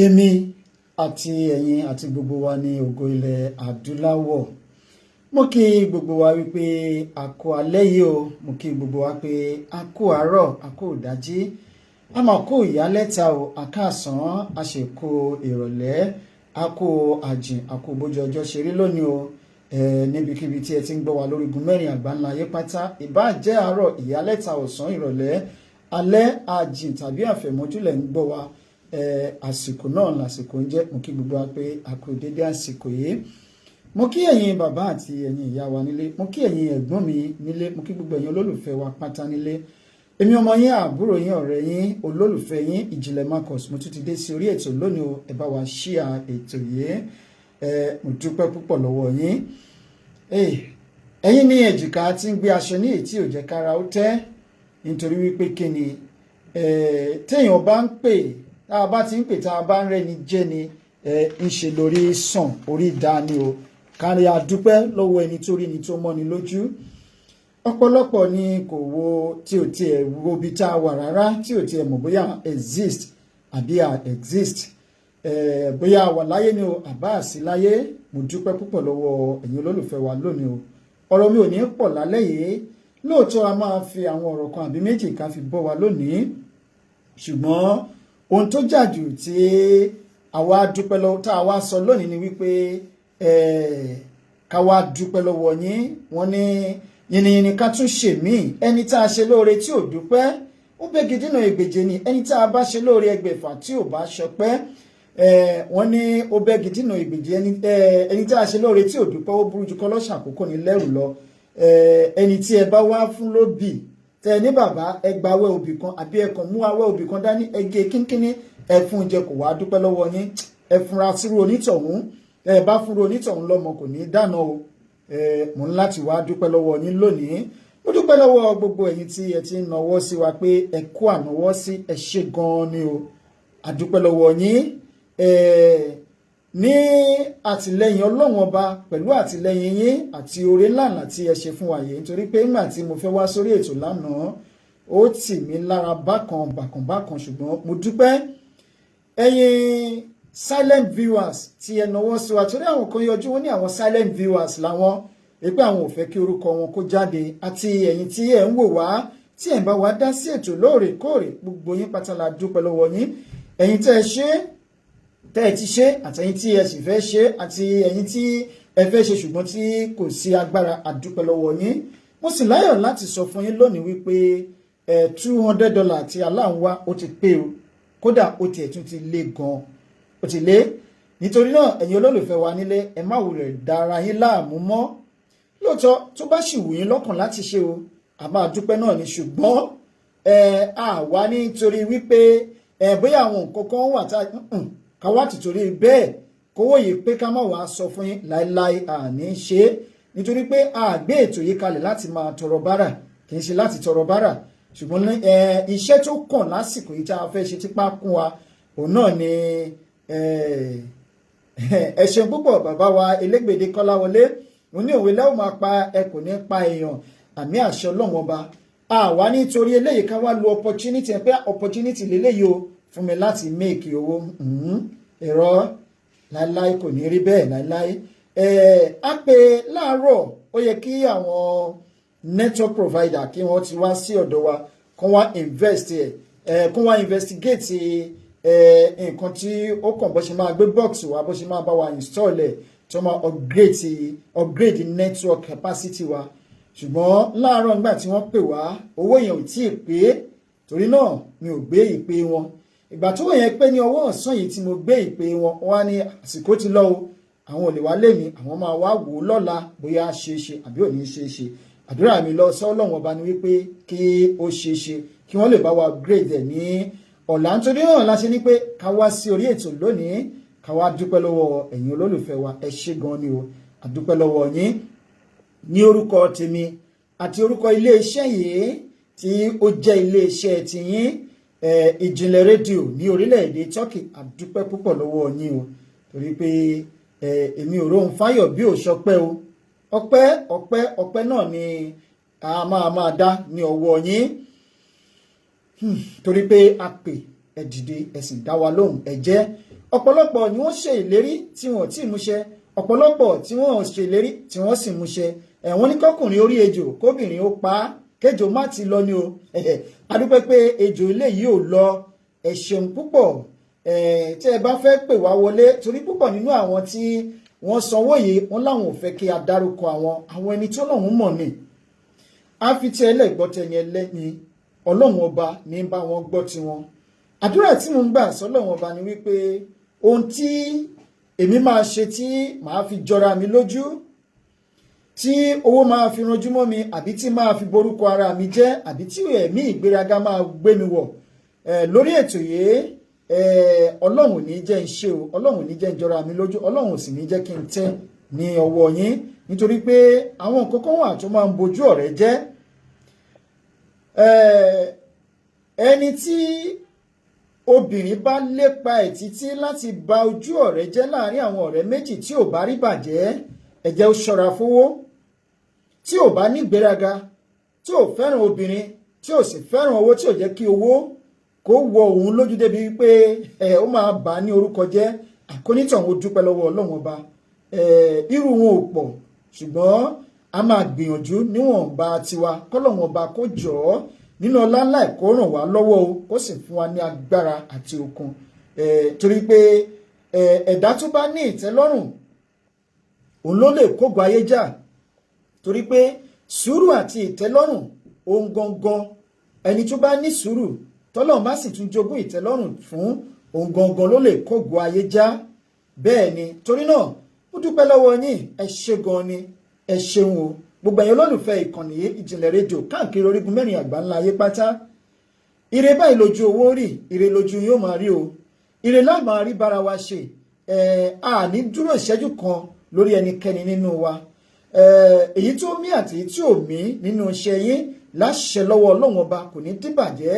èmi àti ẹ̀yin àti gbogbo wa ní ògo ilẹ̀ adúláwọ̀. Mo kí gbogbo wa wípé a kú alẹ́ yìí o. Mo kí gbogbo wa pé a kú àárọ̀, a kú ìdájí, a máa kú ìyálẹ́ta o, a káàsán, a sì kú ìrọ̀lẹ́, a kú àjìn, a kú bójú ọjọ́ ṣe rí lónìí o. Níbikíbi tí ẹ ti ń gbọ́ wa lórí igun mẹ́rin àgbáńlá ayé pátá, ìbáà jẹ́ àárọ̀, ìyálẹ́ta, ọ̀sán, ìrọ̀lẹ́, alẹ́, àjìn tàbí àfẹ̀mọ́júlẹ̀ ń gbọ́ wa. Àsìkò náà lásìkò ń jẹ́. Mo kí gbogbo wa pé a kú dédé àsìkò yìí. Mo kí ẹ̀yin bàbá àti ẹ̀yin ìyá wa nílé, mo kí ẹ̀yin ẹ̀gbọ́n mi nílé, mo kí gbogbo ẹ̀yin olólùfẹ́ wa pátá nílé. Èmi ọmọ yín, àbúrò yín, ọ̀rẹ́ yín, olólùfẹ́ yín Ìjìnlẹ̀ Marcus, mo tún ti dé sí orí ètò lónìí o. Ẹ bá wa ṣíà ètò yìí. Mo dúpẹ́ púpọ̀ lọ́wọ́ yín. Ẹ̀yin ní èjìká tí ń gbé aṣọ ní ètí ò jẹ́ kára ó tẹ́, nítorí wípé kíni téèyàn bá ń pè, tá a bá ti ń pè, tá a bá ń rẹ́ni jẹ́ ni ń ṣe lórí sàn, orí dání o. Kárí a dúpẹ́ lọ́wọ́ ẹni tó rí ni tó mọ́ni lójú. Ọ̀pọ̀lọpọ̀ ni kò wo tí ò tiẹ̀ wo ibi tá a wà rárá, tí ò tiẹ̀ mọ̀ bóyá exist àbí a exist, bóyá a wà láyé ni o àbá àsí láyé. Mo dúpẹ́ púpọ̀ lọ́wọ́ ẹ̀yin olólùfẹ́ wa lónìí o. Ọ̀rọ̀ mi ò ní pọ̀ lálẹ́ yìí. Lóòótọ́ a máa fi àwọn ọ̀rọ̀ kan àbí méjì ká fi bọ́ wa lónìí, ṣùgbọ́n ohun tó jà jù tí àwa dúpẹ́ lọ́wọ́, tá a wá sọ lónìí ni wípé ká wá dúpẹ́ lọ́wọ́ yín. Wọ́n ní yìnyín ká tún ṣe mí. Ẹni tá a ṣe lóore tí ò dúpẹ́, ó bẹ́gi dínà ègbèje ni. Ẹni tá a bá ṣe lóore ẹgbẹ̀fà tí ò bá ṣọpẹ́, wọ́n ní ó bẹ́gi dínà ègbèje. Ẹni tá a ṣe lóore tí ò dúpẹ́, ó burú ju kọ́lọ́ṣà àkókò ní lẹ́rù lọ. Ẹni tí ẹ bá wá fún lóbì, tẹ ní bàbá ẹ gba awẹ́ obì kan àbí ẹ kàn mú awẹ́ obì kan dání, ẹ gé kínkínní, ẹ fún jẹ, kò wá dúpẹ́ lọ́wọ́ yín. Ẹ fúnra sírú onítọ̀hún. Ẹ bá fúnra onítọ̀hún lọ́mọ kò ní dáná o. Mo ní láti wá dúpẹ́ lọ́wọ́ yín lónìí. Mo dúpẹ́ lọ́wọ́ gbogbo ẹ̀yin tí ẹ ti ń nawọ́ sí wa pé ẹ kú ànáwọ́ sí, ẹ ṣé gan-an ni o. A dúpẹ́ lọ́wọ́ yín. Ní àtìlẹ́yìn Ọlọ́run ọba, pẹ̀lú àtìlẹ́yìn yín àti oore ńláńlá tí ẹ ṣe fún wa yìí, nítorí pé nígbà tí mo fẹ́ wá sórí ètò lánàá, ó tì mí lára bákan, ṣùgbọ́n mo dúpẹ́. Ẹ̀yin silent viewers tí ẹ nawọ́ sí wa, torí àwọn kan yọjú wọn ní àwọn silent viewers làwọn, pé àwọn ò fẹ́ kí orúkọ wọn kó jáde, àti ẹ̀yin tí ẹ ń wò wá, tí ẹ ń bá wa dá sí ètò lóòrèkóòrè, gbogbo yín pátá la dúpẹ́ lọ́wọ́ yín. Ẹ̀yin tẹ́ ẹ ṣe, tẹ́ ẹ ti ṣe, àtẹ̀yin tí ẹ sì fẹ́ ṣe, àti ẹ̀yin tí ẹ fẹ́ ṣe ṣùgbọ́n tí kò sí agbára, a dúpẹ́ lọ́wọ́ yín. Mo sì láyọ̀ láti sọ fún yín lónìí wípé $200 tí aláǹwá ó ti pé o, kódà ó tiẹ̀ tún ti lé gan-an, ó ti lé. Nítorí náà ẹ̀yin olólùfẹ́ wa nílé, ẹ má wulẹ̀ dára yín láàmú mọ́. Lóòótọ́ tó bá sì wù yín lọ́kàn láti ṣe o, a máa dúpẹ́ náà ni, ṣùgbọ́n àwa nítorí wípé bóyá àwọn nǹkan kan wà tá ká wá tìtorí bẹ́ẹ̀ kówó yìí pé ká má wàá sọ fún yín láéláé, àní ṣe é. Nítorí pé a gbé ètò yìí kalẹ̀ láti máa tọrọ bárà, kì í ṣe láti tọrọ bárà, ṣùgbọ́n iṣẹ́ tó kàn lásìkò yìí tá a fẹ́ ṣe tipa kún wa, òun náà ni ẹ ṣeun púpọ̀ bàbá wa Elégbèdé Kọ́láwọlé. Mo ní òwe lẹ́wọ̀n máa pa, ẹ kò ní pa èèyàn, àmì àṣẹ Ọlọ́run ọba. Àwa nítorí eléyìí ká wá lo opportunity, pé opportunity lélẹ́yìí o fún mi láti make owó. Ẹ̀rọ láíláí kò ní rí bẹ́ẹ̀ láíláí. A pè láàárọ̀, ó yẹ kí àwọn network provider kí wọ́n ti wá sí ọ̀dọ̀ wa, kán wá invest kán wá investigate nǹkan tí ó kàn, bó ṣe máa gbé box wa, bó ṣe máa bá wa install ẹ̀, tó máa upgrade network capacity wa. Ṣùgbọ́n láàárọ̀ nígbà tí wọ́n pè wá, owó yẹn ò tí ì pé, torí náà mi ò gbé ìpè wọn. Ìgbà tó yẹn pé ní ọwọ́ ọ̀sán yìí tí mo gbé ìpè wọn, wá ní àsìkò ti lọ o, àwọn ò lè wá lé mi, àwọn máa wá wò ó lọ́la bóyá ṣe é ṣe àbí ò ní ṣe é ṣe. Àdúrà mi lọ sọ́ Ọlọ́run ọba ni wípé kí ó ṣe é ṣe, kí wọ́n lè bá wa upgrade ẹ̀ ní ọ̀la. Nítorí náà la ṣe ní pé ká wá sí orí ètò lónìí, ká wá dúpẹ́ lọ́wọ́ ẹ̀yin olólùfẹ́ wa. Ẹ ṣé gan ni o, a dúpẹ́ lọ́wọ́ yín. Ní orúkọ tèmi àti orúkọ iléeṣẹ́ yìí tí ó jẹ́ iléeṣẹ́ tiyín, Ìjìnlẹ̀ rédíò ní orílẹ̀-èdè Turkey, a dúpẹ́ púpọ̀ lọ́wọ́ yín o, torí pé èmi ò rohun fáyọ̀ bí ò ṣọpẹ́ o. Ọpẹ́ náà ni a máa dá ní ọwọ́ yín. Torí pé a pè, ẹ dìde, ẹ sì dá wa lóhùn, ẹ jẹ́ ọ̀pọ̀lọpọ̀ ni wọ́n ṣe ìlérí tí wọ́n ti múṣẹ ọ̀pọ̀lọpọ̀ tí wọ́n ṣe ìlérí tí wọ́n sì múṣẹ wọ́n ní kọkùnrin orí ejò kóbìnrin ó pa á kéjò má ti lọ ni o adúpẹ́ pé ejò ilé yìí ò lọ ẹ ṣeun púpọ̀ tí ẹ bá fẹ́ pè wá wọlé torí púpọ̀ nínú àwọn tí wọ́n sanwó yìí wọ́n láwọn ò fẹ́ kí a dárúkọ àwọn ẹni tó lọ́hùn mọ̀ ni a fi tí ẹlẹ́gbọ́tẹ̀yìn ẹlẹ́ni ọlọ́run ọba ní bá wọn gbọ́ tiwọn àdúrà tí mo ń gbà sọ́lọ́run ọba ni wípé ohun tí èmi máa ṣe tí màá fi jọra mi lójú tí owó máa fi ranjú mọ́ mi àbí tí máa fi borúkọ ara mi jẹ́ àbí tí ẹ̀mí ìgbéraga máa gbé mi wọ̀ lórí ètò yìí ọlọ́run ní jẹ́ ń ṣe o ọlọ́run ní jẹ́ ń jọra mi lójú ọlọ́run sì ní jẹ́ kí n tẹ́ ní ọwọ́ yín nítorí pé àwọn nǹkan kan wà tó máa ń bojú ọ̀rẹ́ jẹ́ ẹni tí obìnrin bá lépa ẹ̀ títí láti ba ojú ọ̀rẹ́ jẹ́ láàrin àwọn ọ̀rẹ́ méjì tí ò bá rí bàjẹ́ ẹ jẹ́ ó ṣọ́ra fowó tí ò bá ní gbéraga tí ò fẹ́ràn obìnrin tí ò sì fẹ́ràn owó tí ò jẹ́ kí owó kó wọ òun lójú débi wípé ó máa bà á ní orúkọ jẹ́ àkónítàn ó dúpẹ́ lọ́wọ́ ọlọ́run ọba irú wọn ò pọ̀ ṣùgbọ́n a máa gbìyànjú níwọ̀nba tiwa kọ́lọ́run ọba kó jọ̀ọ́ nínú ọlá ńlá ẹ̀kọ́ ràn wá lọ́wọ́ o kó sì fún wa ní agbára àti okun torí pé ẹ̀dá tó bá ní ìtẹ́lọ́rùn òun ló lè kógo ayé jà torí pé sùúrù àti ìtẹ́lọ́rùn ohun gangan ẹni tó bá ní sùúrù tọ́lọ́run bá sì tún jogún ìtẹ́lọ́rùn fún ohun gangan ló lè kógo ayé já bẹ́ẹ̀ ni torí náà ó dúpẹ́ lọ́wọ́ yín ẹ ṣé gan ni ẹ ṣeun o gbogbo ẹ̀yin olólùfẹ́ ìkànnì ìjìnlẹ̀ rédíò káàkiri orígun mẹ́rin àgbáńlá ayé pátá ire báyìí lójú owó rí ire lójú yóò máa rí o ire láà máa rí bára wa ṣe àní dúró ìṣẹ́jú kan lórí ẹnikẹ́ni nínú wa èyí tó mí àti èyí tí ò mí nínú iṣẹ́ yín láṣẹ lọ́wọ́ ọlọ́run ọba kò ní dìbàjẹ́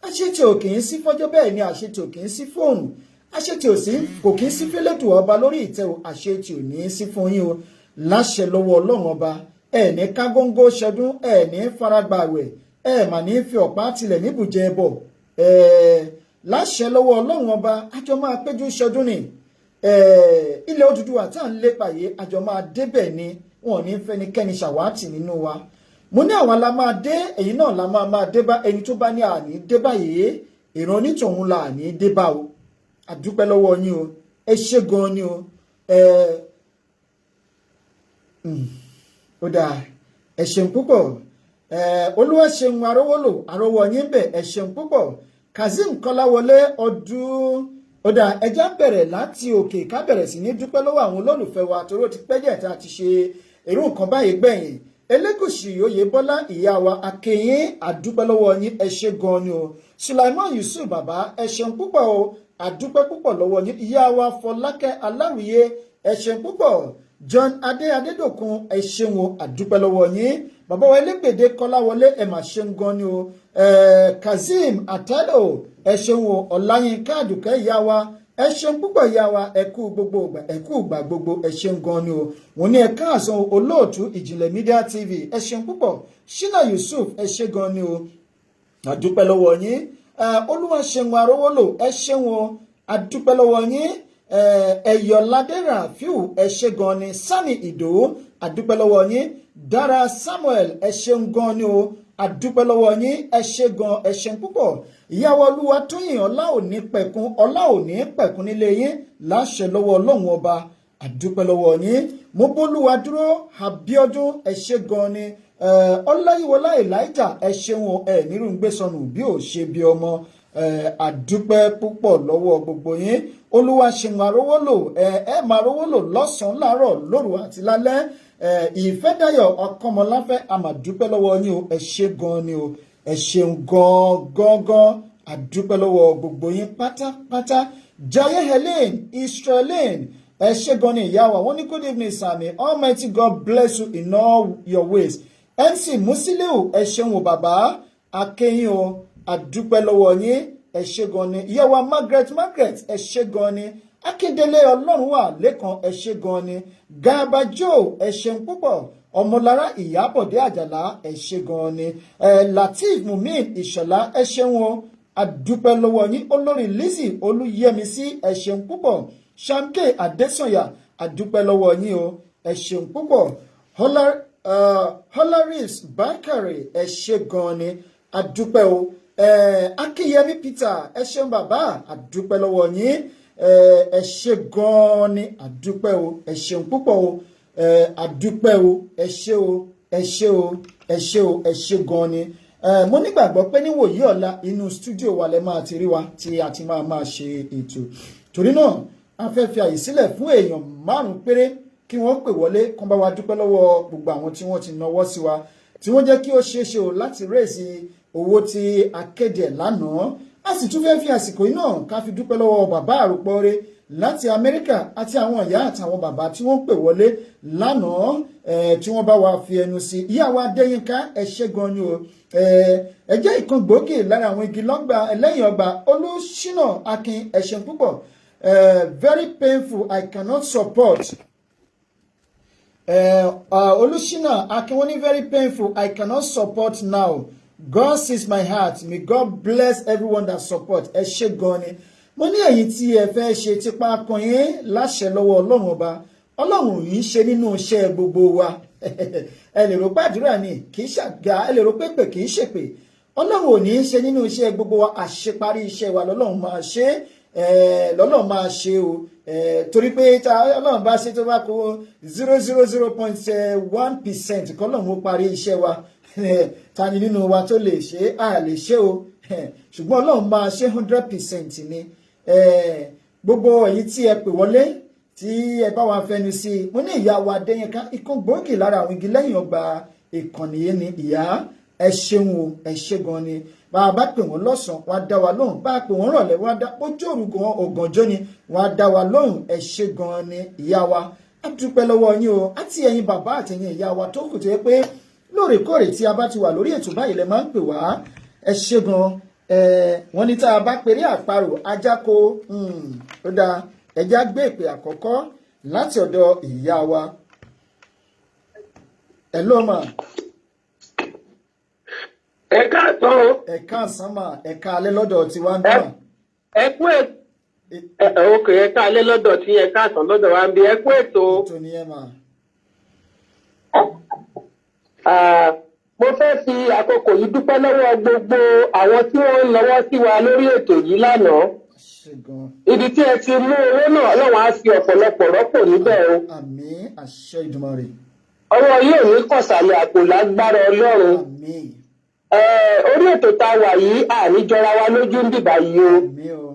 àṣetì ò kì í sí fọ́jọ́ bẹ́ẹ̀ ni àṣetì ò kì í sí fóònù àṣetì ò sí kò kì í sí fẹ́lẹ́dù ọba lórí ìtẹ́ o àṣetì ò ní í sí fún yín o láṣẹ lọ́wọ́ ọlọ́run ọba ẹ̀ẹ̀ní kágóńgó ṣọdún ẹ̀ẹ̀ní faragbàwẹ̀ ẹ̀ẹ̀mà ní fi ọ̀pá tilẹ̀ níbùjẹ́ bọ̀ láṣẹ lọ́wọ́ ọlọ́run ọba àjọ máa péjú ṣọdún ni ilẹ̀ Odùduwà tá à ń lépa yìí àjọ máa débẹ̀ ni wọn ò ní fẹ́nikẹ́ni ṣàwátì nínú wa mo ní àwa la máa dé èyí náà la máa dé bá ẹni tó bá ní àní dé báyìí ìran onítọ̀hún la àní dé bá o àdúpẹ́ lọ́wọ́ yín o ẹ ṣé gan ni o ó dáa ẹ ṣeun púpọ̀ olúwa ṣeun arówólò arówó yín bẹ̀ ẹ ṣeun púpọ̀ Kazeem Kọ́láwọlé ọdún ó dáa ẹjá bẹ̀rẹ̀ láti òkè ká bẹ̀rẹ̀ sí ní dúpẹ́ lọ́wọ́ àwọn olólùfẹ́ wa torí ó ti pẹ́ díẹ̀ tá a ti ṣe irú nǹkan báyìí gbẹ̀yìn Elégùṣì Oyèbọ́lá ìyá wa akẹyìn àdúpẹ́ lọ́wọ́ yín ẹ ṣé gan ni o Sulaiman Yusuf bàbá ẹ ṣeun púpọ̀ o àdúpẹ́ púpọ̀ lọ́wọ́ yín ìyá wa Fọlákẹ́ Aláwìyé ẹ ṣeun púpọ̀ John Adédòkun ẹ ṣeun o àdúpẹ́ lọ́wọ́ yín bàbá wa Elégbèdé Kọ́láwọlé ẹ mà ṣeun gan ni o Kazeem Atado ẹ ṣeun o Ọláyínká Àdùkẹ́ ìyá wa ẹ ṣeun púpọ̀ ìyá wa ẹ kú ìgbà gbogbo ẹ ṣeun gan ni o wọ́n ní ẹ káàsán olóòtú Ìjìnlẹ̀ Media TV ẹ ṣeun púpọ̀ Shina Yusuf ẹ ṣe gan ni o àdúpẹ́ lọ́wọ́ yín Olúwaṣeun Arówólò ẹ ṣeun o àdúpẹ́ lọ́wọ́ yín Ẹ̀yọ̀ládé Rafiu ẹ ṣe gan ni Sani Ìdòwú àdúpẹ́ lọ́wọ́ yín Dára Samuel ẹ ṣeun gan ni o àdúpẹ́ lọ́wọ́ yín ẹ ṣe gan ẹ ṣeun púpọ̀ ìyàwó Olúwatóyìn ọlá òní pẹ̀kún nílé yín láṣẹ lọ́wọ́ ọlọ́run ọba àdúpẹ́ lọ́wọ́ yín mo bólúwa dúró Abíọ́dún ẹ ṣe gan ni Ọláyíwọlá Elijah ẹ ṣeun ẹ nírú ń gbé sọnù bí ò ṣe bí ọmọ àdúpẹ́ púpọ̀ lọ́wọ́ gbogbo yín Olúwaṣeun Arówólò ẹ máa rówólò lọ́sàn-án láàárọ̀ lóru àti lálẹ́ Ìfẹ́dayọ̀ Ọkọmọláfẹ́ àmàdúpẹ́ lọ́wọ́ yín o ẹ ṣé gan ni o ẹ ṣeun gan àdúpẹ́ lọ́wọ́ gbogbo yín pátápátá Jaiye Helen Israeline ẹ ṣé gan ni ìyá wa wọ́n ní good evening sami Almighty God bless you in all your ways MC Musiliu ẹ ṣeun o bàbá akẹ́yìn o àdúpẹ́ lọ́wọ́ yín ẹ ṣé gan ni ìyá wa Margaret ẹ ṣé gan ni Akíndélé Ọlọ́runwà Lékan ẹ ṣé gan ni Gàbá Joe ẹ ṣeun púpọ̀ Ọmọlára Ìyábọ̀dé Àjàlá ẹ ṣé gan ni Lateef Mumin Ìṣọ̀lá ẹ ṣeun o àdúpẹ́ lọ́wọ́ yín. Olórí Lizzy Olúyẹmísí ẹ ṣeun púpọ̀. Shamke Adésànyà àdúpẹ́ lọ́wọ́ yín o ẹ ṣeun púpọ̀. Holaris Bakare ẹ ṣe gan ni àdúpẹ́ o. Akínyẹmí Peter ẹ ṣeun bàbá àdúpẹ́ lọ́wọ́ yín ẹ ṣe gan ni àdúpẹ́ o ẹ ṣeun púpọ̀ o àdúpẹ́ o ẹ ṣe o ẹ ṣe o ẹ ṣe o ẹ ṣe gan ni. Mo nígbàgbọ́ pé níwòyí ọ̀la inú stúdíò wa lẹ máa ti rí wa tí a ti máa ṣe ètò. Torí náà a fẹ́ fi àyè sílẹ̀ fún èèyàn 5 péré kí wọ́n pè wọlé kán bá wa dúpẹ́ lọ́wọ́ gbogbo àwọn tí wọ́n ti nawọ́ sí wa tí wọ́n jẹ́ kí ó ṣeé ṣe o láti rèézi owó tí a kéde lánàá. A sì tún fẹ́ fi àsìkò yìí náà ká fi dúpẹ́ lọ́wọ́ bàbá àròpọ̀ọ́rẹ́ láti Amẹ́ríkà àti àwọn ìyá àtàwọn bàbá tí wọ́n pè wọlé lánàá tí wọ́n bá wa fi ẹnu sí. Ìyá wa Adéyínká ẹ ṣé gan ni o ẹ jẹ́ ìkan gbòógì lára àwọn igi lọ́gbà ẹlẹ́yìn ọgbà. Olúṣínà Akin ẹ ṣeun púpọ̀. Very painful I cannot support. Olúṣínà Akin wọ́n ní very painful I cannot support now. God sees my heart. May God bless everyone that support. Ẹ ṣé gan ni. Mo ní èyí tí ẹ fẹ́ ṣe tipa kan yín láṣẹ lọ́wọ́ Ọlọ́run ọba. Ọlọ́run yìí ń ṣe nínú iṣẹ́ gbogbo wa. Ẹ lè rò pé àdúrà ni kì í ṣàgá, ẹ lè rò pé pè kì í ṣèpè. Ọlọ́run ò ní í ṣe nínú iṣẹ́ gbogbo wa, àṣeparí iṣẹ́ wa lọ́lọ́run máa ṣe lọ́lọ́run máa ṣe o. Torí pé tá Ọlọ́run bá ṣe tó bá kó 0.1% kọ́lọ́run ó parí iṣẹ́ wa. Ta ni nínú wa tó lè ṣe a lè ṣe o. Ṣùgbọ́n Ọlọ́run máa ṣe 100% ni. Gbogbo èyí tí ẹ pè wọlé tí ẹ bá wa fẹnu sí mo ní ìyá wa Adéyínká ikán gbòógì lára àwọn igi lẹ́yìn ọgbà ìkànnì yìí ni ìyá ẹ ṣeun o ẹ ṣe gan ni. Bá a bá pè wọ́n lọ́sàn-án wọ́n á dá wa lóhùn, bá a pè wọ́n rọ̀lẹ́ wọ́n á dá ojú òrùgàn ọ̀gànjọ́ ni wọ́n á dá wa lóhùn. Ẹ ṣe gan ni ìyá wa á dúpẹ́ lọ́wọ́ yín o àti ẹ̀yin bàbá àtẹ̀yin ìyá wa tó kù tó yẹ pé lóòrèkóòrè tí a bá ti wà lórí ètò báyìí lẹ máa ń pè wá. Ẹ ṣe gan. Wọ́n ní tá a bá pèrè àparò ajáko ó dáa ẹjá gbé ìpè àkọ́kọ́ láti ọ̀dọ̀ ìyá wa. Hello ma. Ẹ káàtọ́ o. Ẹ káàsán mà ẹ káalẹ́ lọ́dọ̀ tí wá ń bá. Ẹ kú òkè ẹ káalẹ́ lọ́dọ̀ tí ẹ káàsán lọ́dọ̀ wa ń bí ẹ kú ètò. Ètò ni ẹ mà. Mo fẹ́ fi àkókò yìí dúpẹ́ lọ́wọ́ gbogbo àwọn tí wọ́n ń lọ́wọ́ sí wa lórí ètò yìí lánàá. Ibi tí ẹ ti mú owó náà Ọlọ́run á fi ọ̀pọ̀lọpọ̀ rọ́pò níbẹ̀ o. Àmín àṣẹ Ìdùmarè. Ọwọ́ yóò ní kọ̀sàlẹ̀ àpò lágbára Ọlọ́run. Àmín. Orí ètò tá a wà yìí àníjọra wa lójú ń dìbà yìí o. Àmín o.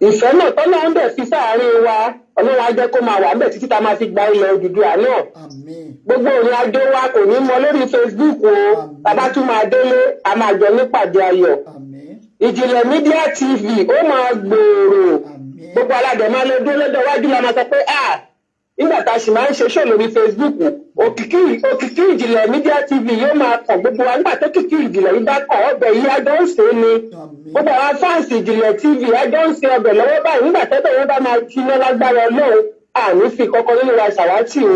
Ìfẹ́ náà tọ́lọ́ ń bẹ̀ fi sáàárín wa Ọlọ́run á jẹ́ kó máa wà ń bẹ̀ títí tá a máa fi gba ilẹ̀ Odùduwà náà. Àmín. Gbogbo ìrìn àjò wa kò ní mọ lórí Facebook o. Bàbá tún máa délé a máa jọ nípàdé ayọ̀. Àmín. Ìjìnlẹ̀ Media TV ó máa gbòòrò. Gbogbo aládẹ máa lọ dúró lọ́dọ̀ wájú la máa sọ pé nígbà tá a sì máa ń ṣe ṣò lórí Facebook òkìkí Ìjìnlẹ̀ Media TV yóò máa kàn gbogbo wa nígbà tó kìkì ìjìnlẹ̀ yìí bá kàn ọbẹ̀ yìí ajọ́ ń ṣe ni. Gbogbo àwọn fáǹsì Ìjìnlẹ̀ TV ajọ́ ń ṣe ọbẹ̀ lọ́wọ́ báyìí nígbà tẹ́tẹ̀ wọn bá máa jiná lágbára Ọlọ́run àní fi kọ́kọ́ nínú wa ṣàwátì o.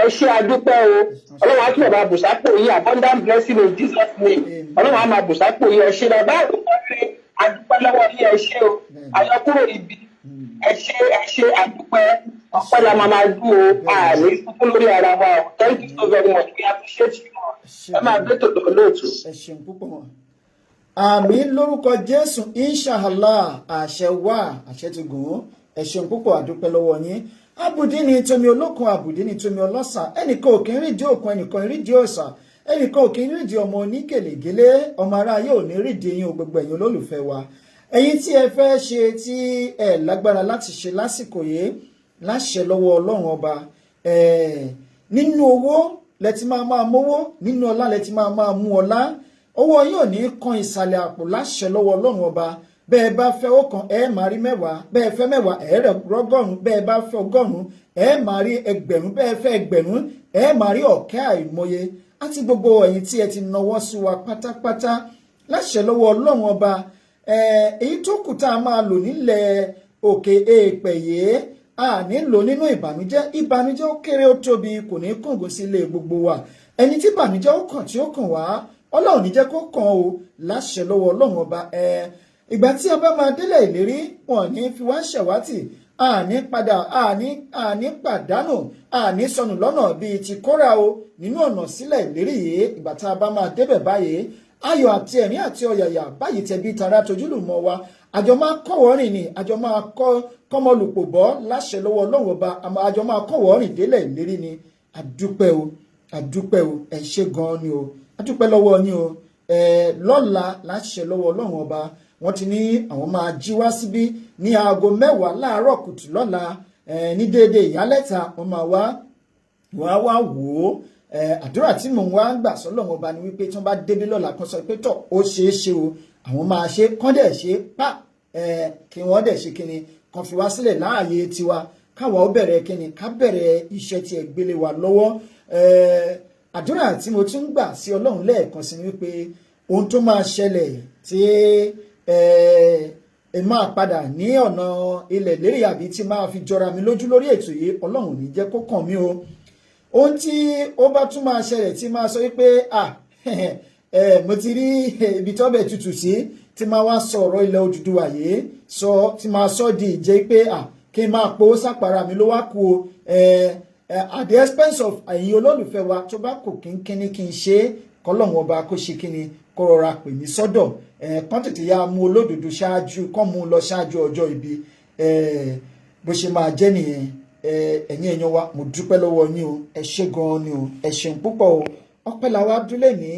Ẹ ṣé adúpẹ́ o. Ọlọ́run á túbọ̀ máa bùsápò yìí abundant blessing in Jesus name. Ọlọ́run á máa bùsápò yìí ẹ ṣé bàbá adúpẹ́ lọ́wọ́ yìí ẹ ṣé o. Àyọkúrò ibi ẹ ṣé adúpẹ́ ọpẹ́ la máa dùn o àní fúnfún lórí ara wa o. Thank you so very much we appreciate you. Ẹ máa gbé tòdò lóòtú. Ẹ ṣeun púpọ̀ mọ́. Àmín lórúkọ Jésù inshallah àṣẹ wà àṣẹ ti gùn ún. Ẹ ṣeun púpọ̀ àdúpẹ́ lọ́wọ́ yín. Àbùdí ni tómi olókun àbùdí ni tómi ọlọ́sà ẹnìkan ò kí ń rídìí òkun ẹnìkan rídìí ọ̀sà ẹnìkan ò kí ń rídìí ọmọ onígèlègélé ọmọ aráyé ò ní rídìí yín o gbogbo ẹ̀yin olólùfẹ́ wa. Ẹ̀yin tí ẹ fẹ́ ṣe tí ẹ lágbára láti ṣe lásìkò yìí láṣẹ lọ́wọ́ Ọlọ́run ọba nínú owó lẹ ti máa mówó nínú ọlá lẹ ti máa mú ọlá owó yín ò ní kan ìsàlẹ̀ àpò láṣẹ lọ́wọ́ Ọlọ́run ọba. Bẹ́ẹ̀ bá fẹ́ ọ̀kan ẹ máa rí 10 bẹ́ẹ̀ fẹ́ 10 ẹ rẹ̀ rọ́gọ́rùn bẹ́ẹ̀ bá fẹ́ 100 ẹ máa rí 1000 bẹ́ẹ̀ fẹ́ 1000 ẹ máa rí ọ̀kẹ́ àìmọye àti gbogbo ẹ̀yin tí ẹ ti nawọ́ sí wa pátápátá láṣẹ lọ́wọ́ Ọlọ́run ọba. Èyí tó kù tá a máa lò nílẹ̀ òkè èèpẹ̀ yìí a nílò nínú ìbànújẹ́ ó kéré ó tóbi kò ní kùngùn sí ilé gbogbo wa ẹni tí ìbànújẹ́ ó kàn tí ó kàn wá ọlọ́run ní jẹ́ kó kàn o láṣẹ lọ́wọ́ ọlọ́run ọba ìgbà tí a bá máa délẹ̀ ìlérí wọn ní fi wá ṣàwátì àní padà àní pàdánù àní sọnù lọ́nà bíi ti Kórà o nínú ọ̀nà sílẹ̀ ìlérí yìí ìgbà tá a bá máa débẹ̀ báyìí ayọ̀ àti ẹ̀rín àti ọ̀yàyà báyìí tẹ̀bí tara tojúlùmọ̀ wa àjọ máa kọ́wọ́ rìn ni àjọ máa kọ́mọlùpọ̀ bọ́ láṣẹ lọ́wọ́ ọlọ́run ọba àjọ máa kọ́wọ́ rìn délẹ̀ ìlérí ni àdúpẹ́ o ẹ ṣé gan-an ni o àdúpẹ́ lọ́wọ́ yín o lọ́la láṣẹ lọ́wọ́ ọlọ́run ọba wọ́n ti ní àwọn máa jí wá síbí ní aago 10 láàárọ̀ kùtù lọ́la ní déédéé ìyálẹ̀ta wọ́n máa wá wò ó àdúrà tí mò ń wá gbà sọ́lọ́run ọba ni wípé tí wọ́n bá débí lọ́la kan sọ pé tọ̀ ó ṣeé ṣe o àwọn máa ṣe kán dẹ̀ ṣe pa kí wọ́n dẹ̀ ṣe kíni kan fi wá sílẹ̀ láàyè tiwa káwa ó bẹ̀rẹ̀ kíni ká bẹ̀rẹ̀ iṣẹ́ tí ẹ gbélé wa lọ́wọ́ àdúrà tí mo tún gbà sí ọlọ́run lẹ́ẹ̀kan sí wípé ohun tó máa ṣẹlẹ̀ tí máa padà ní ọ̀nà ilẹ̀ lérí àbí tí máa fi jọra mi lójú lórí ètò yìí ọlọ́run ní jẹ́ kó kàn mí o ohun tí ó bá tún máa ṣẹlẹ̀ tí máa sọ wípé mo ti rí ibi tọ́bẹ̀ tutù sí tí máa wá sọ ọ̀rọ̀ ilẹ̀ Odùduwà yìí tí máa sọ di ìjẹ́ pé kí n máa powó sápàrà mi ló wá kú o at the expense of ẹ̀yin olólùfẹ́ wa tó bá kò kínkínní kí n ṣe kọ́lọ́hún ọba kó ṣe kíni kó rọra pè mí sọ́dọ̀ kán tètè yá mú olódodo ṣáájú kán mú un lọ ṣáájú ọjọ́ ibi bó ṣe máa jẹ́ nìyẹn ẹ̀yin èèyàn wa mo dúpẹ́ lọ́wọ́ yín o ẹ ṣé gan-an ni o ẹ ṣeun púpọ̀ o ọpẹ́ làwa dúlé ní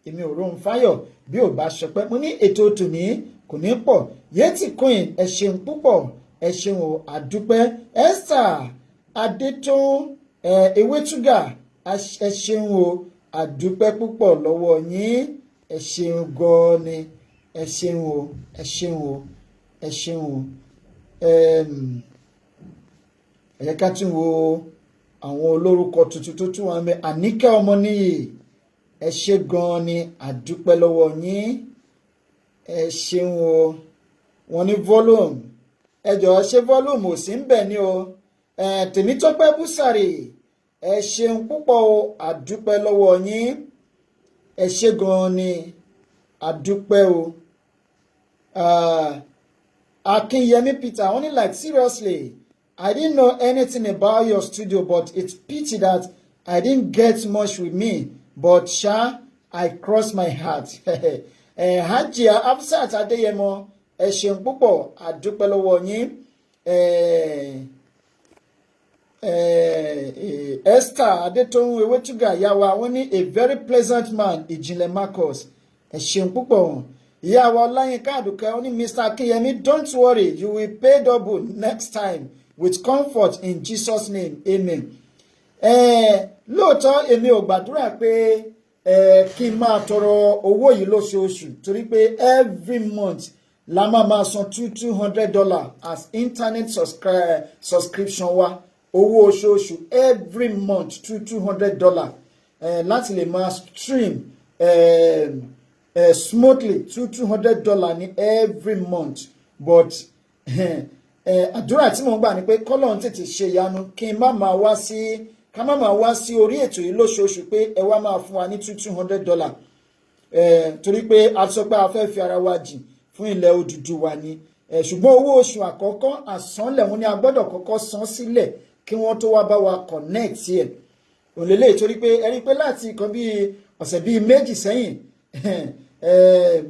èmi ò rohun fáyọ̀ bí ò bá ṣọpẹ́ mo ní ètò tòní kò ní pọ̀ Yẹtí Queen ẹ ṣeun púpọ̀ ẹ ṣeun o àdúpẹ́ Esther Adétún Ewétúgà ẹ ṣeun o àdúpẹ́ púpọ̀ lọ́wọ́ yín ẹ ṣeun gan-an ni ẹ ṣeun o ẹ ṣeun o ẹ ṣeun o ẹ jẹ́ ká tún wo àwọn olórúkọ tuntun tó tún wà mẹ́ Àníkẹ́ Ọmọníyì ẹ ṣé gan-an ni àdúpẹ́ lọ́wọ́ yín ẹ ṣeun o wọ́n ní volume ẹ jọ̀ọ́ ṣe volume ò sí ń bẹ̀ ni o Tèmítọ́pẹ́ Búsàrì ẹ ṣeun púpọ̀ o àdúpẹ́ lọ́wọ́ yín ẹ ṣé gan-an ni àdúpẹ́ o Akínyẹmí Peter wọ́n ní like seriously I didn't know anything about your studio but it's pity that I didn't get much with me but I crossed my heart Hajia Hafsat Adéyẹmọ ẹ ṣeun púpọ̀ àdúpẹ́ lọ́wọ́ yín Esther Adétòun Ewétúgà yàwá wọ́n ní a very pleasant man Ìjìnlẹ̀ Marcus ẹ ṣeun púpọ̀ ìyàwó Ọláyínká Àdùkẹ́ wọ́n ní Mr. Akínyẹmí don't worry you will pay double next time with comfort in Jesus' name amen. Lóòótọ́ èmi ò gbàdúrà pé kí n máa tọrọ owó yìí lóṣooṣù torí pé every month la máa san $200 as internet subscription wa owó oṣooṣù every month $200 láti lè máa stream smoothly $200 ní every month but àdúrà tí mò ń gbà ni pé kọ́lọ́run tètè ṣe ìyanu kí n má máa wá sí orí ètò yìí lóṣooṣù pé ẹ wá máa fún wa ní $200 torí pé a sọ pé a fẹ́ fi ara wa jìn fún ilẹ̀ Odùduwà ni ṣùgbọ́n owó oṣù àkọ́kọ́ àsánlẹ̀ wọn ni a gbọ́dọ̀ kọ́kọ́ san sílẹ̀ kí wọ́n tó wá bá wa connect ẹ̀ òlélẹ̀ torí pé ẹ rí pé láti nǹkan bíi ọ̀sẹ̀ bíi méjì sẹ́yìn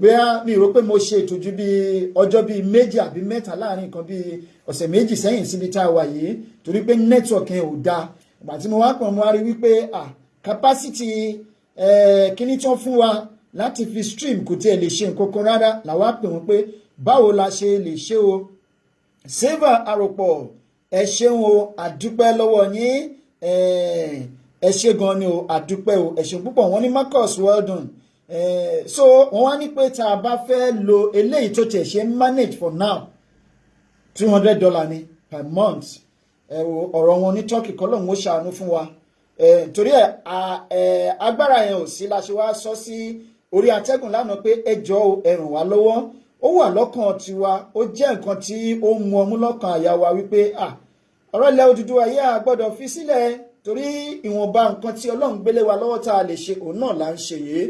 bóyá mi rò pé mo ṣe ìtọ́jú bíi ọjọ́ bíi méjì àbí mẹ́ta láàrin nǹkan bíi ọ̀sẹ̀ méjì sẹ́yìn síbi tá a wà yìí torí pé network yẹn ò dáa ìgbà tí mo wá pọ̀ mo wá rí wípé capacity kíní tán fún wa láti fi stream kò tiẹ̀ lè ṣe nǹkan kan rárá làwa pè wọ́n pé báwo la ṣe lè ṣe o Silver Arọ̀pọ̀ ẹ ṣeun o àdúpẹ́ lọ́wọ́ yín ẹ ṣé gan ni o àdúpẹ́ o ẹ ṣeun púpọ̀ wọ́n ní Marcus well done so wọ́n wá ní pé tá a bá fẹ́ lo eléyìí tó tiẹ̀ ṣe manage for now $200 ni per month ọ̀rọ̀ wọn ní Turkey kọ́lọ́hún ó ṣàánú fún wa torí agbára yẹn ò sí la ṣe wá sọ sí orí atẹ́gùn lánàá pé ẹ jọ̀ọ́ ẹ ràn wá lọ́wọ́ ó wà lọ́kàn tiwa ó jẹ́ nǹkan tí ó mú ọmú lọ́kàn àyà wa wípé ọ̀rọ̀ ilẹ̀ Odùduwà yìí a gbọ́dọ̀ fi sílẹ̀ torí ìwọ̀nba nǹkan tí Ọlọ́run gbélé wa lọ́wọ́ tá a lè ṣe òun náà là ń ṣe yìí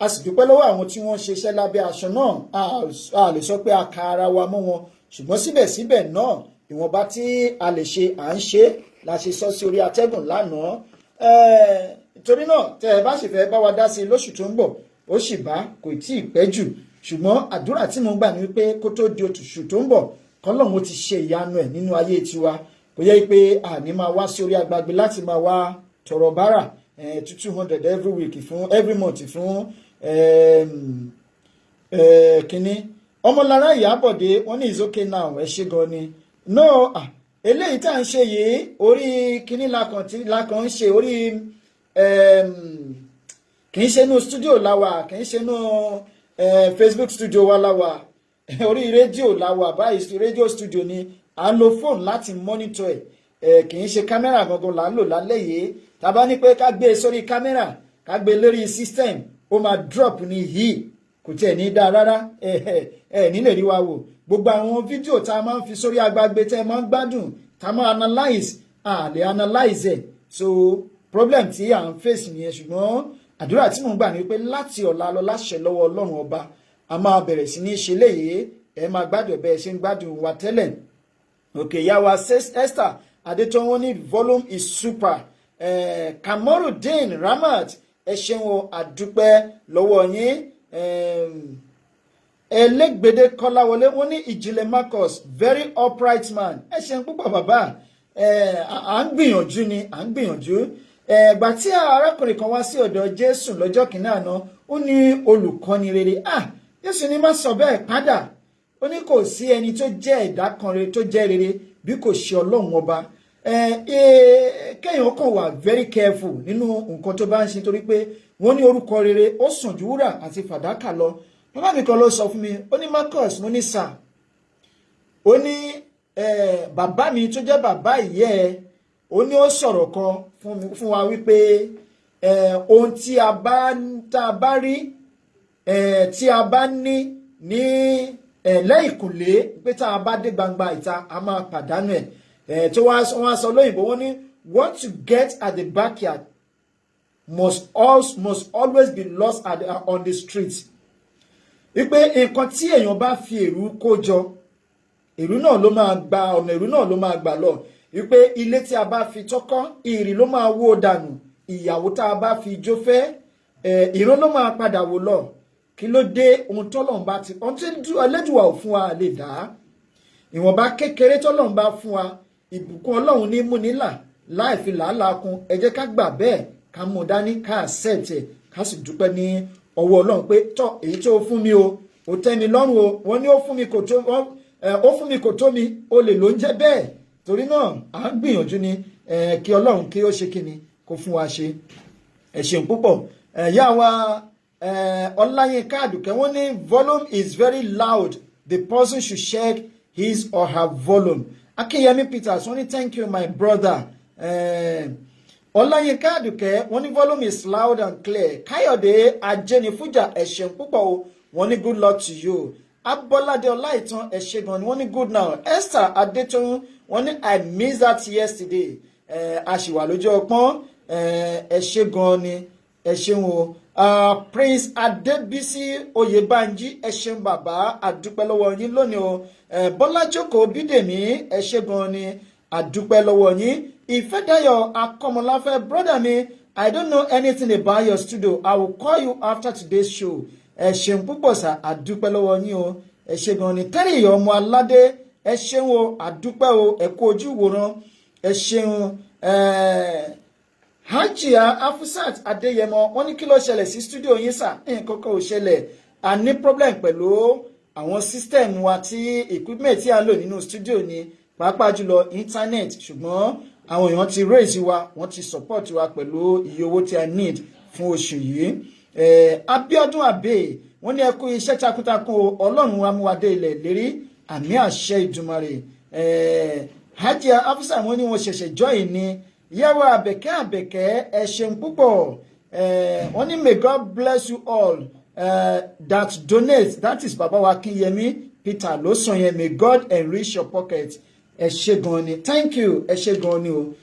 a sì dúpẹ́ lọ́wọ́ àwọn tí wọ́n ṣiṣẹ́ lábẹ́ aṣọ náà a lè sọ pé a ka ara wa mọ́ wọn ṣùgbọ́n síbẹ̀síbẹ̀ náà ìwọ̀nba tí a lè ṣe à ń ṣe la ṣe sọ sí orí atẹ́gùn lánàá torí náà tẹ́ ẹ bá sì fẹ́ bá wa dá sí i lóṣù tó ń bọ̀ ó sì bá kò tí ì pẹ́ jù ṣùgbọ́n àdúrà tí mo gbà ní wípé kó tó di oṣù tó ń bọ̀ kọ́lọ́run ó ti ṣe ìyanu ẹ̀ nínú ayé tiwa kò yẹ pé àní máa wá sí orí agbágbé láti máa wá tọrọ bárà 200 every week fún every month fún kínní ọmọlára Ìyábọ̀dé wọ́n ní is okay now ẹ ṣe gan ni no eléyìí tá à ń ṣe yìí orí kínní lákan ń ṣe orí kì í ṣe inú studio láwà kì í ṣe inú Facebook studio wa láwà orí rédíò láwà báyìí rédíò studio ni à ń lo fóònù láti monitor ẹ̀ kì í ṣe kámẹ́rà gangan là ń lò lálẹ́ yìí tá bá ní pé ká gbé e sórí kámẹ́rà ká gbé e lórí system ó máa drop ní yìí kò tiẹ̀ ní dáa rárá nílè rí wa wò gbogbo àwọn fídíò tá a máa ń fi sórí agbágbé tẹ́ ẹ máa ń gbádùn tá a máa analyze lè analyze ẹ̀ so problem tí à ń face nìyẹn ṣùgbọ́n àdúrà tí mò ń gbà ní pé láti ọ̀la lọ láṣẹ lọ́wọ́ Ọlọ́run ọba a máa bẹ̀rẹ̀ sí ní ṣe léyìí ẹ máa gbádùn bẹ́ẹ̀ ṣe ń gbádùn wa tẹ́lẹ̀ òkè ìyá wa Esther Adétọ́wọ́n ní volume is super Kamorudeen Ramat ẹ ṣeun àdúpẹ́ lọ́wọ́ yín Ẹlẹ́gbẹ̀dẹ Kọ́láwọlé wọ́n ní Ìjìnlẹ̀ Marcus very upright man ẹ ṣeun púpọ̀ bàbá à ń gbìyànjú ni à ń gbìyànjú ẹ̀gbà tí arákùnrin kan wá sí ọ̀dọ̀ Jésù lọ́jọ́ kìíní àná ó ní olùkọ́ni rere Jésù ní má sọ bẹ́ẹ̀ padà ó ní kò sí ẹni tó jẹ́ ẹ̀dá kan rere tó jẹ́ rere bí kò ṣe Ọlọ́run ọba kéèyàn kàn wà very careful nínú nǹkan tó bá ń ṣe torí pé wọ́n ní orúkọ rere ó sàn ju wúrà àti fàdákà lọ bàbá mi kan ló sọ fún mi ó ní Marcus mo ní sà ó ní bàbá mi tó jẹ́ bàbá ìyẹ́ ẹ ó ní ó sọ̀rọ̀ kan fún wa wípé ohun tí a bá rí tí a bá ní lẹ́yìnkùlé pé tá a bá dé gbangba ìta a máa pàdánù ẹ̀ tó wọ́n sọ lóyìnbó wọ́n ní what you get at the backyard must always be lost on the street wípé nǹkan tí èèyàn bá fi èrú kó jọ èrú náà ló máa gba ọ̀nà èrú náà ló máa gbà lọ wípé ilé tí a bá fi tọ́kọ́ ìrì ló máa wó dànù ìyàwó tá a bá fi jó fẹ́ ìran ló máa padà wò lọ kí ló dé ohun tọ́lọ́run bá ti ohun tí Ẹlẹ́dùà ò fún wa lè dá ìwọ̀nba kékeré tọ́lọ́run bá fún wa ìbùkún Ọlọ́run ní múnilà láì fi làálàá kún ẹ jẹ́ ká gbà bẹ́ẹ̀ ká mú dání ká accept ká sì dúpẹ́ ní ọwọ́ Ọlọ́run pé tọ́ èyí tó fún mi o ò tẹ́ mi lọ́rùn o wọ́n ní ó fún mi kò tó mi o lè ló ń jẹ́ bẹ́ẹ̀ torí náà à ń gbìyànjú ni kí Ọlọ́run kí ó ṣe kíni kó fún wa ṣe ẹ ṣeun púpọ̀ yá wa Ọláyínká Àdùkẹ́ wọ́n ní volume is very loud the person should check his or her volume Akínyẹmí Peters wọ́n ní thank you my brother Ọláyínká Àdùkẹ́ wọ́n ní volume is loud and clear Káyọ̀dé Ajẹ́nifújà ẹ ṣeun púpọ̀ o wọ́n ní good luck to you Abọ́ládé Ọláìtàn ẹ ṣé gan ni wọ́n ní good now Esther Adétọ́yún wọ́n ní I missed that yesterday a ṣì wà lójú ọpọ́n ẹ ṣé gan ni ẹ ṣeun o Prince Adébísí Oyèbánjí ẹ ṣeun bàbá àdúpẹ́ lọ́wọ́ yín lónìí o Bọ́lájókòó Bídèmí ẹ ṣé gan ni àdúpẹ́ lọ́wọ́ yín Ìfẹ́dáyọ̀ Akọ́mọláfẹ́ brother mi I don't know anything about your studio I will call you after today's show ẹ ṣeun púpọ̀ sà àdúpẹ́ lọ́wọ́ yín o ẹ ṣé gan ni Tẹ́rì ọmọ aládé ẹ ṣeun o àdúpẹ́ o ẹ kú ojú wòran ẹ ṣeun Hajia Afusat Adéyẹmọ wọ́n ní kí ló ṣẹlẹ̀ sí studio yín sà nǹkan kan ò ṣẹlẹ̀ a ní problem pẹ̀lú àwọn system wa tí equipment tí a lò nínú studio ni pàápàá jùlọ internet ṣùgbọ́n àwọn èèyàn ti raise wa wọ́n ti support wa pẹ̀lú iye owó tí a need fún oṣù yìí Abíọ́dún Abe wọ́n ní ẹ kú iṣẹ́ takuntakun Ọlọ́run amúwadé ilẹ̀ lérí àmì àṣẹ Ìdùmarè Hajia Afusat wọ́n ní wọ́n ṣẹ̀ṣẹ̀ join ni Yàwó Àbẹ̀kẹ́ ẹ ṣeun púpọ̀ wọ́n ní may God bless you all that donate that is bàbá wa Akínyẹmí Peter ló sọ yẹn may God enrich your pocket ẹ ṣé gan ni thank you ẹ ṣé gan ni o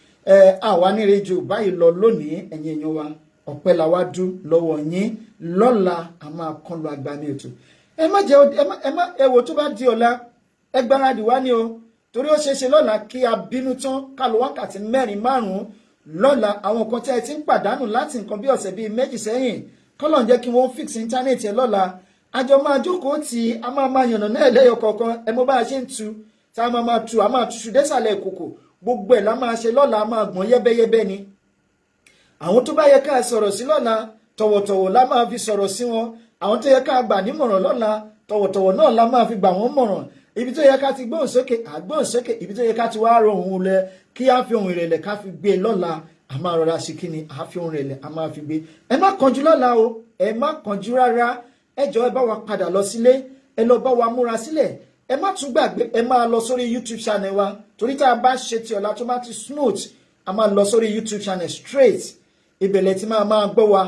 àwa ní rédíò báyìí lọ lónìí ẹ̀yin èèyàn wa ọpẹ́ la wá dú lọ́wọ́ yín lọ́la a máa kán lu agbami ètò ẹ wo tó bá di ọ̀la ẹ gbáradì wá ní o torí ó ṣeéṣe lọ́la kí a bínú tán ká lo wákàtí 4-5 lọ́la àwọn nǹkan tí ẹ ti ń pàdánù láti nǹkan bí ọ̀sẹ̀ bíi 2 sẹ́yìn kọ́lọ̀ ń jẹ́ kí wọ́n fix íńtánẹ́ẹ̀tì ẹ lọ́la àjọ máa jókòó tí a máa yànnà náà lẹ́yọ kọ̀ọ̀kan ẹ mọ̀ bá a ṣe ń tu tá a máa tu a máa tuṣu désàlẹ̀ ìkòkò gbogbo ẹ̀ la máa ṣe lọ́la a máa gbọ̀n yẹ́bẹ́yẹ́bẹ́ ni àwọn tó bá yẹ ká sọ̀rọ̀ sí lọ́la tọ̀wọ̀tọ̀wọ̀ la máa fi sọ̀rọ̀ sí wọn àwọn tó yẹ ká gbà nímọ̀ràn lọ́la tọ̀wọ̀tọ̀wọ̀ náà la máa fi gbà wọ́n mọ̀ràn ibi tó yẹ ká ti gbóhùn sókè àgbóhùn sókè ibi tó yẹ ká ti wá rọ ohun lẹ kí á fi ohun ìrẹ̀lẹ̀ ká fi gbé lọ́la a máa rọra sí kíni a fi ohun ìrẹ̀lẹ̀ a máa fi gbé ẹ má kánjú lọ́la o ẹ má kánjú rárá ẹ jọ̀ọ́ ẹ bá wa padà lọ sílé ẹ lọ bá wa múra sílẹ̀ ẹ má tún gbàgbé ẹ máa lọ sórí YouTube channel wa torí tá a bá ṣe ti Ọlá Tomati Smooth a máa lọ sórí YouTube channel straight ìbẹ̀lẹ̀ tí máa gbọ́ wa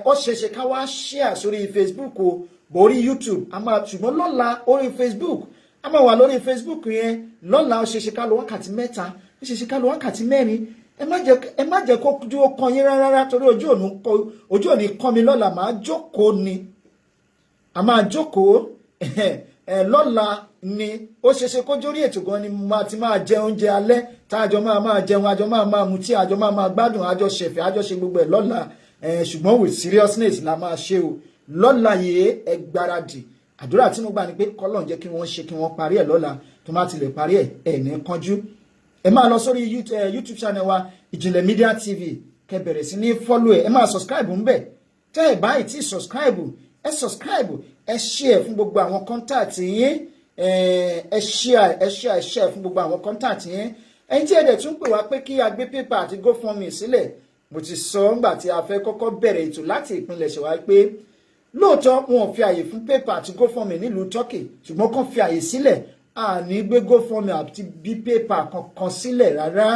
ó ṣeéṣe ká wá share sórí Facebook o borí YouTube a máa ṣùgbọ́n lọ́la orí Facebook a máa wà lórí Facebook yẹn lọ́la ó ṣeéṣe ká lọ wákàtí 3 ó ṣeéṣe ká lọ wákàtí 4 ẹ má jẹ́ kó dúró kan yín rárá torí ojú òní kọ́ mi lọ́la máa jókòó ni a máa jókòó lọ́la ni ó ṣeéṣe kó jórí ètò gan ni ti máa jẹ oúnjẹ alẹ́ tá àjọ máa jẹun àjọ máa mutí àjọ máa gbádùn àjọ ṣẹ̀fẹ̀ àjọ ṣe gbogbo ẹ̀ lọ́la ṣùgbọ́n with seriousness la máa ṣe o lọ́la yìí ẹ gbáradì àdúrà tí mo gbà ni pé kọ́lọ́n jẹ́ kí wọ́n parí ẹ̀ lọ́la tó má ti lè parí ẹ̀ ní kánjú ẹ máa lọ sórí YouTube channel wa Ìjìnlẹ̀ Media TV kẹ́ bẹ̀rẹ̀ sí ní follow ẹ máa subscribe ńbẹ̀ tẹ́ ẹ báyìí tí subscribe ẹ share fún gbogbo àwọn contact yín ẹ share fún gbogbo àwọn contact yín ẹ̀yin tí ẹ dẹ̀ tún pè wá pé kí a gbé paper àti GoFundMe sílẹ̀ mo ti sọ ńgbà tí a fẹ́ kọ́kọ́ bẹ̀rẹ̀ ètò láti ìpínlẹ̀ ṣẹ̀wá pé lóòótọ́ wọn ò fi àyè fún paper àti GoFundMe nílùú Turkey ṣùgbọ́n kàn fi àyè sílẹ̀ àní gbé GoFundMe àti bí paper kankan sílẹ̀ rárá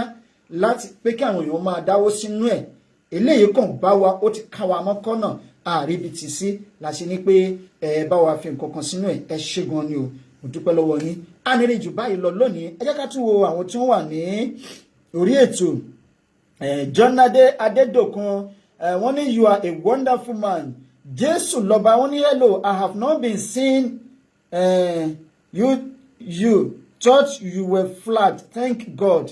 láti pé kí àwọn èèyàn máa dáwó sínú ẹ̀ eléyìí kàn bá wa ó ti ká wa mọ́kànnà àríbitì sí la ṣe ní pé ẹ bá wa fi nǹkan kan sínú ẹ̀ ẹ ṣé gan ni o mo dúpẹ́ lọ́wọ́ yín a nírí jù báyìí lọ lónìí ẹ jẹ́ ká tún wo àwọn tí wọ́n wà ní orí ètò Jọ́nádé Adédòkun wọ́n ní you are a wonderful man Jésù lọ́ba wọ́n ní hello I have not been seen you thought you were flat thank God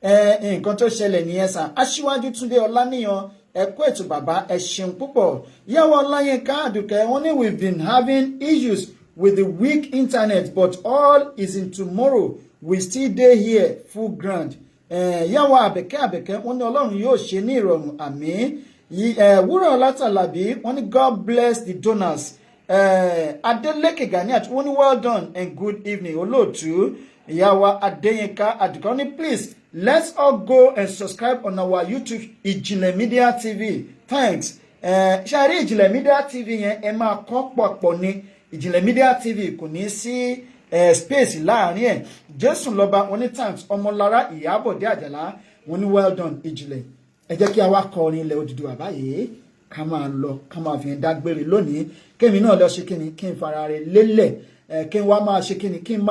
nǹkan tó ṣẹlẹ̀ nìyẹn sàn Aṣíwájú Túndé Ọláníyan ẹ kú ètò bàbá ẹ ṣeun púpọ̀ Ìyàwó Ọláyínká Àdùkẹ́ wọ́n ní we've been having issues with the weak internet but all is in tomorrow we still dey here full ground Ìyàwó Àbẹ̀kẹ́ wọ́n ní Ọlọ́run yóò ṣe ní ìrọ̀rùn àmín Wúrà Ọlátàlàbí wọ́n ní God bless the donors Adeleke Ganiat wọ́n ní well done and good evening olóòtú Ìyàwó Adéyínká Àdùkẹ́ wọ́n ní please let's all go and subscribe on our YouTube Ìjìnlẹ̀ Media TV thanks ṣe àrí Ìjìnlẹ̀ Media TV yẹn ẹ máa kọ́ pọ̀pọ̀ ní Ìjìnlẹ̀ Media TV kò ní sí space láàrin ẹ̀ Jésù lọ́ba wọ́n ní thanks Ọmọlára Ìyábọ̀dé Àjàlá wọ́n ní well done Ìjìnlẹ̀ ẹ jẹ́ kí a wá kọrin ilẹ̀ Odùduwà báyìí ká máa lọ ká máa fi dágbére lónìí kémi náà lọ ṣe kíni kí n fara rẹ̀ lélẹ̀ kí n wá máa ṣe kíni kí n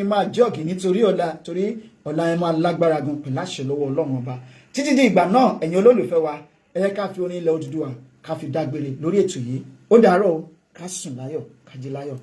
máa jog nítorí ọ̀la torí ọ̀la ẹ máa lágbára gan pẹ̀lú àṣẹ lọ́wọ́ Ọlọ́run ọba títí di ìgbà náà ẹ̀yin olólùfẹ́ wa ẹ jẹ́ ká fi orin ilẹ̀ Odùduwà ká fi dágbére lórí ètò yìí ó dàárọ̀ ká sùn láyọ̀ ká jí láyọ̀.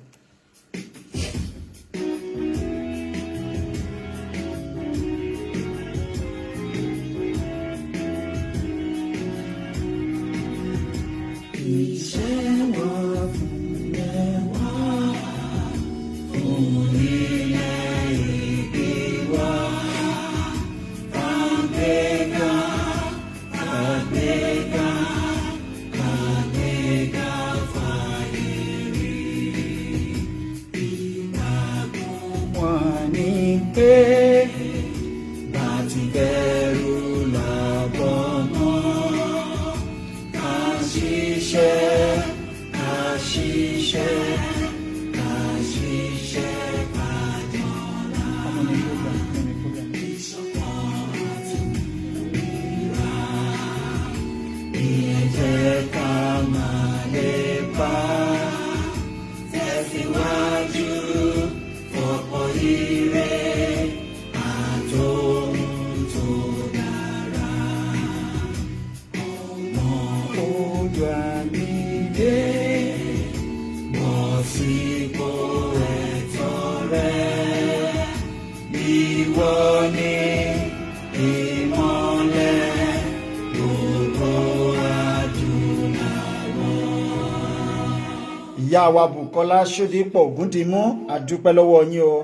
ìyá wa Bùkọ́lá Ṣódípọ̀ Ògúndìmú àdúpẹ́ lọ́wọ́ yín o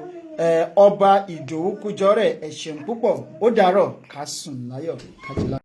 ọba Ìdòwú Kújọrẹ̀ ẹ ṣeun púpọ̀ ó dàárọ̀ ká sùn láyọ̀ ká jí láyọ̀.